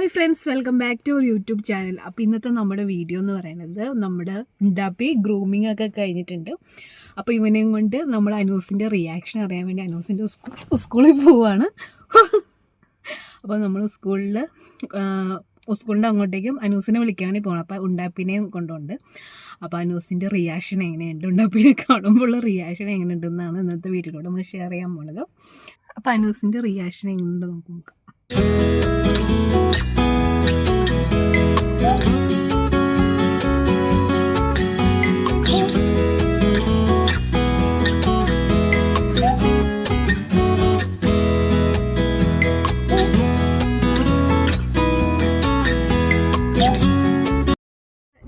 Hi friends, welcome back to our YouTube channel. അപ്പോൾ ഇന്നത്തെ നമ്മുടെ വീഡിയോ എന്ന് പറയുന്നത് നമ്മുടെ ഡബി ഗ്രൂമിങ് ഒക്കെ കഴിഞ്ഞിട്ടുണ്ട്. അപ്പോൾ ഇവനെയും കൊണ്ട് നമ്മൾ അനൂസിൻ്റെ റിയാക്ഷൻ അറിയാൻ വേണ്ടി അനൂസിൻ്റെ സ്കൂളിൽ പോവുകയാണ്. അപ്പോൾ നമ്മൾ സ്കൂളിൻ്റെ അങ്ങോട്ടേക്കും അനൂസിനെ വിളിക്കാൻ വേണ്ടി പോകണം. അപ്പോൾ ഉണ്ടാപ്പിനെയും കൊണ്ടുണ്ട്. അപ്പോൾ അനൂസിൻ്റെ റിയാക്ഷൻ എങ്ങനെയുണ്ട്, ഉണ്ടാപ്പിനെ കാണുമ്പോഴുള്ള റിയാക്ഷൻ എങ്ങനെയുണ്ടെന്നാണ് ഇന്നത്തെ വീഡിയോയിലൂടെ നമ്മൾ ഷെയർ ചെയ്യാൻ പോണത്. അപ്പോൾ അനൂസിൻ്റെ റിയാക്ഷൻ എങ്ങനെയുണ്ട് നമുക്ക് നോക്കാം.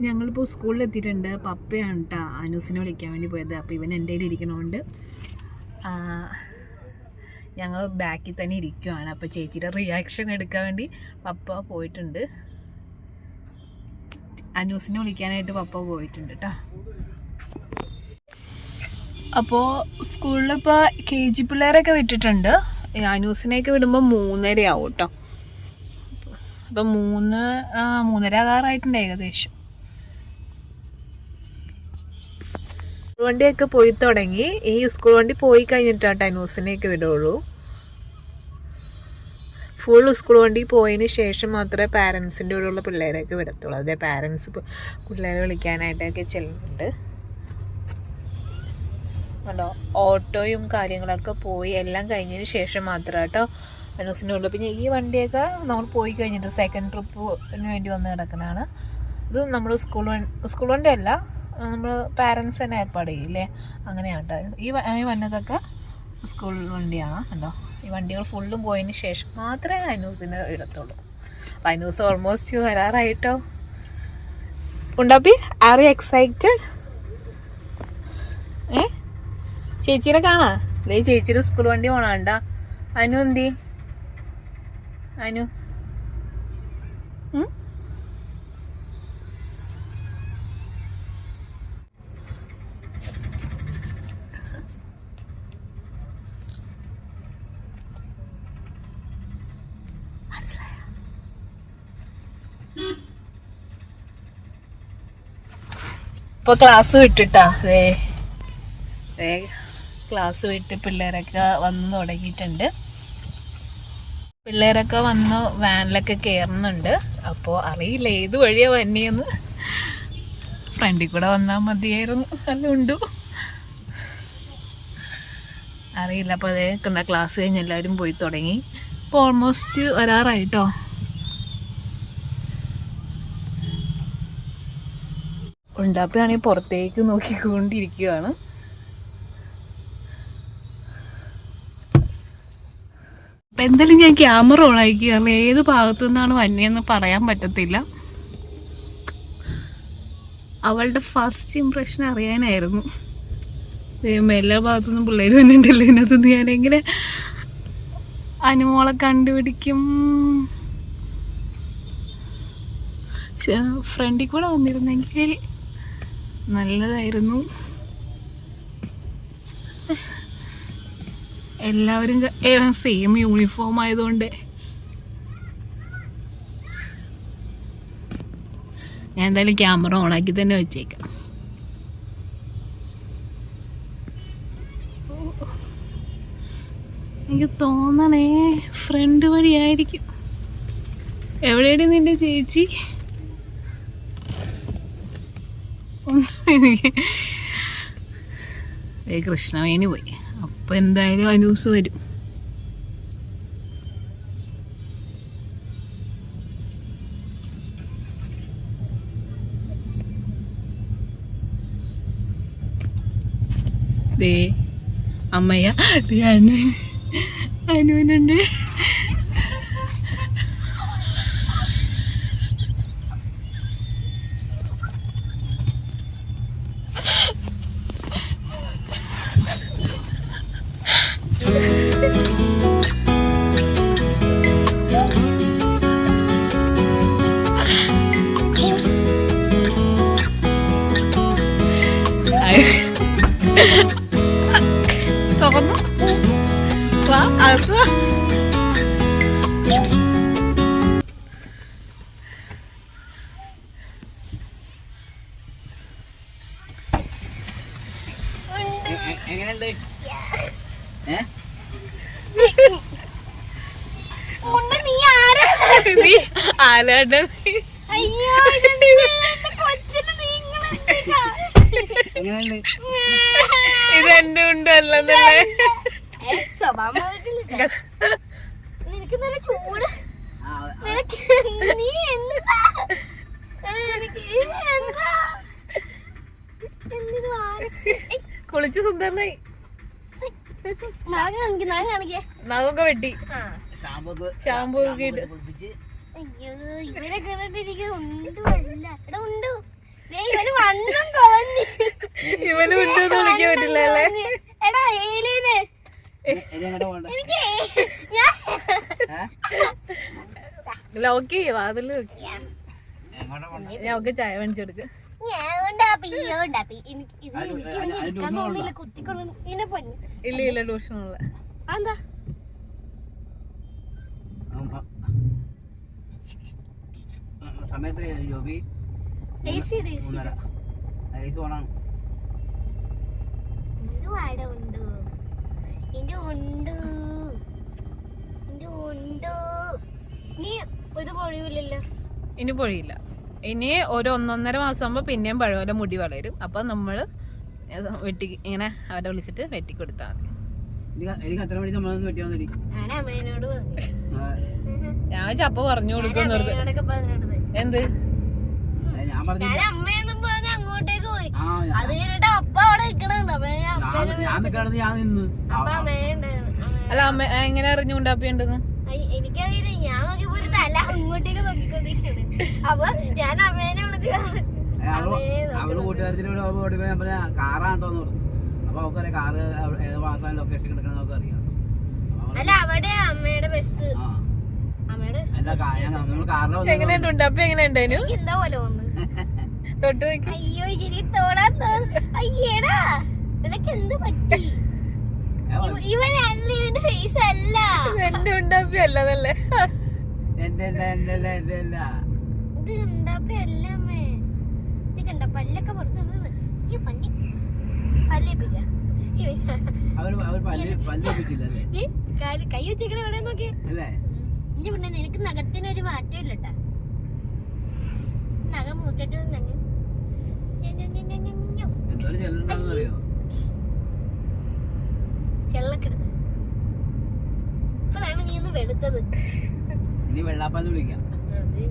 ഞങ്ങളിപ്പോൾ സ്കൂളിലെത്തിയിട്ടുണ്ട്. പപ്പയാണ് കേട്ടോ അനൂസിനെ വിളിക്കാൻ വേണ്ടി പോയത്. അപ്പോൾ ഇവൻ എൻ്റെ കയ്യിൽ ഇരിക്കണോണ്ട് ഞങ്ങൾ ബാക്കിൽ തന്നെ ഇരിക്കുവാണ്. അപ്പോൾ ചേച്ചിയുടെ റിയാക്ഷൻ എടുക്കാൻ വേണ്ടി പപ്പ പോയിട്ടുണ്ട്. അനൂസിനെ വിളിക്കാനായിട്ട് പപ്പ പോയിട്ടുണ്ട് കേട്ടോ. അപ്പോൾ സ്കൂളിലിപ്പോൾ KG പിള്ളേരൊക്കെ വിട്ടിട്ടുണ്ട്. അനൂസിനെയൊക്കെ വിടുമ്പോൾ 3:30 ആവും കേട്ടോ. അപ്പം 3:30 ആകാറായിട്ടുണ്ട് ഏകദേശം. സ്കൂൾ വണ്ടിയൊക്കെ പോയി തുടങ്ങി. ഈ സ്കൂൾ വണ്ടി പോയി കഴിഞ്ഞിട്ടാണ് അനൂസിനെയൊക്കെ വിടുള്ളൂ. ഫുൾ സ്കൂൾ വണ്ടി പോയതിന് ശേഷം മാത്രമേ പാരൻസിൻ്റെ കൂടെയുള്ള പിള്ളേരെയൊക്കെ വിടത്തുള്ളൂ. അതേ പാരൻസ് പിള്ളേരെ വിളിക്കാനായിട്ടൊക്കെ ചെല്ലുന്നുണ്ട്. കണ്ടോ, ഓട്ടോയും കാര്യങ്ങളൊക്കെ പോയി എല്ലാം കഴിഞ്ഞതിന് ശേഷം മാത്രമേ കേട്ടോ അനൂസിൻ്റെ ഉള്ളൂ. പിന്നെ ഈ വണ്ടിയൊക്കെ നമ്മൾ പോയി കഴിഞ്ഞിട്ട് സെക്കൻഡ് ട്രിപ്പിന് വേണ്ടി വന്ന് കിടക്കുന്നതാണ്. ഇത് നമ്മൾ സ്കൂൾ വണ്ടി അല്ല, നമ്മൾ പാരൻസ് തന്നെ ഏർപ്പാട് ചെയ്യില്ലേ, അങ്ങനെയാണ് കേട്ടോ. ഈ വന്നതൊക്കെ സ്കൂൾ വണ്ടിയാണ് കണ്ടോ. ഈ വണ്ടികൾ ഫുള്ളും പോയതിന് ശേഷം മാത്രമേ അനൂസിനെ ഇടത്തുള്ളൂ. അപ്പം അനൂസ് ഓൾമോസ്റ്റ് വരാറായിട്ടോ. ഉണ്ടാപ്പി, ആർ യു എക്സൈറ്റഡ്? ചേച്ചീനെ കാണാ? അല്ലേ ചേച്ചിയുടെ സ്കൂൾ വണ്ടി പോണാണ്ട. അനു എന്തി? അനു ഇപ്പോൾ ക്ലാസ് വിട്ടിട്ടാ ക്ലാസ് വിട്ട് പിള്ളേരൊക്കെ വന്ന് തുടങ്ങിയിട്ടുണ്ട്. പിള്ളേരൊക്കെ വന്ന് വാനിലൊക്കെ കയറുന്നുണ്ട്. അപ്പോൾ അറിയില്ല ഏത് വഴിയാണ് വന്നിയെന്ന്. ഫ്രണ്ടിൽ കൂടെ വന്നാൽ മതിയായിരുന്നു, അല്ലുണ്ടു അറിയില്ല. അപ്പോൾ അതേ കണ്ട ക്ലാസ് കഴിഞ്ഞ് എല്ലാവരും പോയി തുടങ്ങി. ഇപ്പോൾ ഓൾമോസ്റ്റ് വരാറായിട്ടോ. ഉണ്ടാപ്പിയാണെങ്കിൽ പുറത്തേക്ക് നോക്കിക്കൊണ്ടിരിക്കുകയാണ്. അപ്പം എന്തായാലും ഞാൻ ക്യാമറ ഓൺ ആക്കി, കാരണം ഏത് ഭാഗത്തു നിന്നാണ് വന്നതെന്ന് പറയാൻ പറ്റത്തില്ല. അവളുടെ ഫസ്റ്റ് ഇംപ്രഷൻ അറിയാനായിരുന്നു. എല്ലാ ഭാഗത്തുനിന്നും പിള്ളേർ വന്നിട്ടുണ്ടല്ലോ. ഇതിനകത്തുനിന്ന് ഞാനെങ്ങനെ അനുമോളെ കണ്ടുപിടിക്കും? ഫ്രണ്ടിൽ കൂടെ വന്നിരുന്നെങ്കിൽ നല്ലതായിരുന്നു. എല്ലാവരും സെയിം യൂണിഫോം ആയതുകൊണ്ട് ഞാൻ എന്തായാലും ക്യാമറ ഓണാക്കി തന്നെ വെച്ചേക്കാം. എനിക്ക് തോന്നണേ ഫ്രണ്ട് വഴിയായിരിക്കും. എവിടെയാണ് നിന്റെ ചേച്ചി? കൃഷ്ണവേണി പോയി. അപ്പൊ എന്തായാലും അനൂസ് വരും. ദേ അമ്മയ്യ അനുവിനുണ്ട്. തുറന്നു ആരാണ്? ഇതെന്റെ ഉണ്ടല്ലേ നിനക്ക് നല്ല ചൂട്. നീ എന്താ കുളിച്ച് സുന്ദരനായി. നഖമൊക്കെ വെട്ടി ഷാമ്പൂ ഒക്കെ ഇട്ട്. അയ്യോ ഇവരെ കണ്ടിട്ട് എനിക്ക് ഉണ്ടുമല്ല. എടാ ഉണ്ടു, ഇവന് വണ്ണം കുറഞ്ഞു. ഇവന് ഉണ്ടെന്ന് വിളിക്കാൻ പറ്റില്ല അല്ലേ? എടാ ഏലിയനെ എനിക്ക് ലോക്ക് ചെയ്യ വാതില് നോക്കി. ഞാൻ ഒക്കെ ചായ മേടിച്ചു കൊടുക്ക. ഇല്ല ഇല്ല ട്യൂഷനുള്ള എന്താ സമയത്ത് ജോബി ഇനി പൊഴിയില്ല. ഇനി ഒരു 1.5 മാസം ആകുമ്പോ പിന്നെയും പഴയ മുടി വളരും. അപ്പൊ നമ്മള് വെട്ടി ഇങ്ങനെ അവരെ വിളിച്ചിട്ട് വെട്ടി കൊടുത്താൽ മതി. ഞാൻ ചപ്പ പറഞ്ഞു കൊടുക്കും. എന്ത് അങ്ങോട്ടേക്ക് പോയി. അത് കഴിഞ്ഞിട്ട് അപ്പ അവിടെ അല്ല അമ്മ എങ്ങനെ അറിഞ്ഞുകൊണ്ട് അപ്പയുണ്ടെന്ന് എനിക്കറിയില്ല. ഞാൻ നോക്കിയപ്പോ ഒരു തല അങ്ങോട്ടേക്ക് നോക്കിക്കൊണ്ടിരിക്കുകയാണ്. അപ്പൊ ഞാൻ അമ്മേനെ വിളിച്ച് അവള് കൂട്ടുകാരത്തിലൂടെ കാറാണ്ടോന്ന് പറഞ്ഞു. അപ്പൊ അവർക്ക് കാറ് ഏത് ഭാഗത്താണ് ലൊക്കേഷൻ കിടക്കണെന്ന് നമുക്ക് അറിയാം. അല്ല അവിടെ അമ്മയുടെ ബസ് എങ്ങനെയുണ്ട്? അപ്പൊ എങ്ങനെയുണ്ടായിരുന്നു? എന്താ പോലെ വന്ന് തൊട്ട് നോക്കി. അയ്യോ ഇനി തൊടാത്ത അയ്യേടാ നിനക്ക് എന്ത് പറ്റി? ഇവനല്ല, ഇവന്റെ ഫേസ് അല്ല. എന്റെ ഉണ്ടാപ്പി അല്ലതല്ലേ? ഇത് ഉണ്ടാപ്പി അല്ല അമ്മേ. ഇത് കണ്ട പല്ലൊക്കെ പുറത്ത് ഈ പണ്ടി പല്ലേപ്പിച്ച കൈ വെച്ചേക്കണ എവിടെ നോക്കി. എന്റെ പിന്നെ നിനക്ക് നഖത്തിനൊരു മാറ്റം ഇല്ലട്ടാ. നഖം മൂച്ചിട്ട് ചെള്ളക്കെടുത്ത് ഇപ്പഴാണ് നീ ഒന്ന് വെളുത്തത്.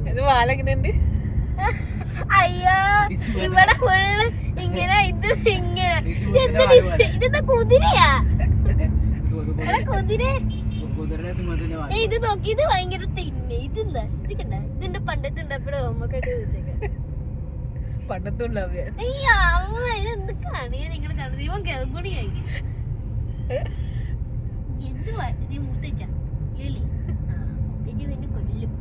ഇത് വാലെങ്ങനെയുണ്ട്? അയ്യോ ഇവിടെ ഫുള്ള് ഇങ്ങനെ ഇത് ഇങ്ങനെ ഇതെന്താ കുതിരയാ? കുതിര ഇത് നോക്കി. ഇത് ഭയങ്കര തിന്നെ. ഇതെന്താ ഇത് കണ്ട? ഇതിന്റെ പണ്ടത്തെ ഉണ്ടപ്പോഴോ അമ്മക്കായിട്ട് പണ്ടത്തുള്ള അയ്യോ അമ്മ ഇതെന്തൊക്കെയാണ് ഞാൻ ഇങ്ങനെ കണ്ടത്. ഇവൻ കിളമ്പണിയായി. എന്ത് നീ മൂത്തച്ച ഇല്ലേ? മൂത്തച്ച നിന്നെ കൊല്ലും.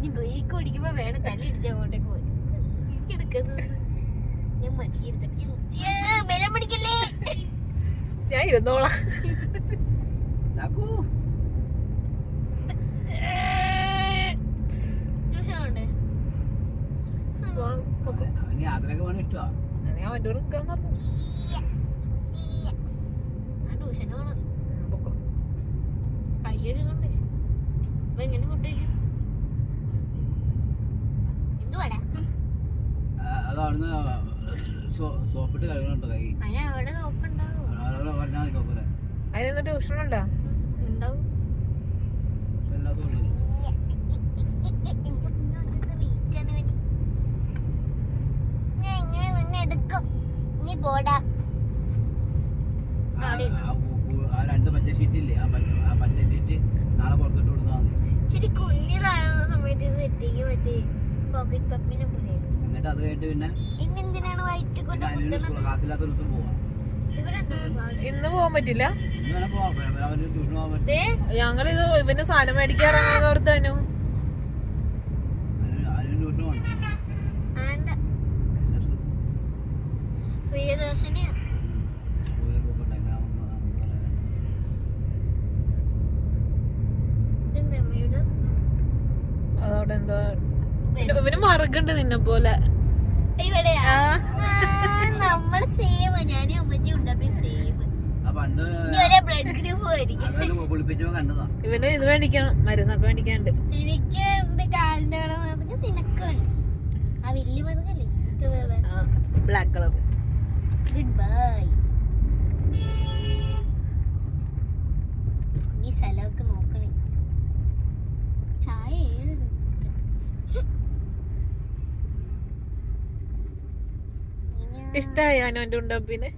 നീ ബ്രേക്ക് ഓടിക്കുമ്പോ വേണം തല്ലിടിച്ച് അങ്ങോട്ടേക്ക് പോയി. എനിക്കെടുക്കുന്നത് ഞാൻ മടിക്കരുത്. ബലം പിടിക്കല്ലേ. ഞാൻ ഇരുന്നോളാം. ട്യൂഷനുണ്ടേ? യാത്രയൊക്കെ പോകാൻ ഇഷ്ടമാ. ഞാൻ വണ്ടി കൊടുക്കാൻ പറഞ്ഞു. ഞാൻ ട്യൂഷന് പോണം. കയ്യെഴുതുണ്ടേ. അപ്പൊ എങ്ങനെ ഫുഡ് കഴിക്കും? എന്തുവാടാ അതവിടുന്ന് സോപ്പിട്ട് കഴുകണുണ്ടോ കൈ? അതിനവിടെ നോപ്പുണ്ടാവും. പറഞ്ഞാൽ മതി സോപ്പില്. അതിനൊന്ന് ട്യൂഷൻ ഉണ്ടോ? ഉണ്ടാവും. രണ്ട് പച്ച ഷീറ്റില്ലേ, ആ പച്ച ഷീറ്റ് നാളെ പുറത്തോട്ട് കൊടുത്താൽ മതി. ഇച്ചിരി കുഞ്ഞിതാകുന്ന സമയത്ത് ഇത് വെട്ടിക്ക് പറ്റി പോക്കറ്റ് പപ്പിനെ പോലെ. എന്നിട്ട് അത് കഴിഞ്ഞിട്ട് പിന്നെ ഇന്നെന്തിനാണ് വയറ്റ് കൊണ്ട് ക്ലാസ്സില്ലാത്ത ദിവസം പോവാം. ഇന്ന് പോകാൻ പറ്റില്ല. ഇന്ന് പോവാം. അവന് ട്യൂഷൻ പോകാൻ പറ്റും. ഞങ്ങളിത് ഇവന്റെ സാധനം മേടിക്കാറങ്ങാന്ന് ഓർത്താനു. അതിന് ട്യൂഷൻ പോകണം. പ്രിയദർശിനിയാ അതോടെ എന്താ ഇവന് മറക്കണ്ട് നിന്നെ പോലെ. ഇവിടെയാ ആ. നമ്മള് സെയിം ഞാനും അമ്മച്ചി ഉണ്ടപ്പോ സെയിം ആ പണ്ട് ഇനി ഒരേ ബ്ലഡ് ഗ്രൂപ്പ് ആയിരിക്കും. അതൊക്കെ കുളിപ്പിച്ചപ്പോ കണ്ടതാ. ഇവന് ഇത് മേടിക്കണം, മരുന്നൊക്കെ മേടിക്കാണ്ട്. എനിക്ക് ഉണ്ട് കാലിന്റെ അവിടെ മതങ്ങ്, നിനക്കുണ്ട് ആ വലിയ മതങ്ങല്ലേ ഇതുപോലെ. Black colour. Good bye. ഈ സ്ഥലമൊക്കെ നോക്കണേ. ചായ 7 രൂപ. ഇഷ്ടായോ അനുവിന്റെ ഉണ്ടപ്പിനെ?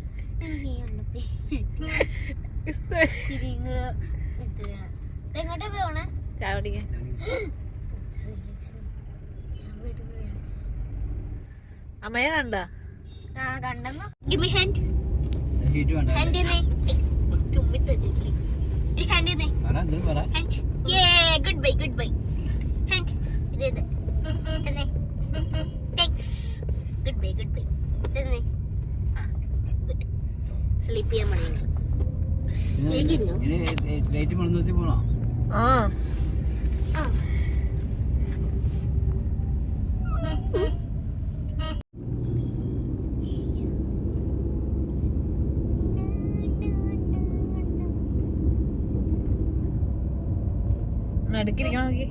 ഇഷ്ടായി. ഇച്ചിരിയും കൂടെ ഇത് വേണം. എങ്ങോട്ടാ പോണേ? ചായ കുടിക്കാൻ. ഞാൻ വീട്ടിൽ പോയാണ്. അമ്മയെ കണ്ട? ആ കണ്ടെന്നോ. Give me hand. ഹീറ്റ് വേണ്ട. Hand തന്നെ. തുമ്മി തന്നില്ലേ? ഒരു hand തന്നെ. പറ, ഇത് പറ. Hand. Yeah, goodbye, goodbye. Hand. ഇത്. തന്നെ. Thanks. Goodbye, goodbye. തന്നെ. ആ, good. Sleep ചെയ്യാൻ മണിയുണ്ട്. ഇനി സ്ലേറ്റ് മണന്ന് പോണോ? ആ. ആ. നടുക്കിരിക്കണം നോക്കി.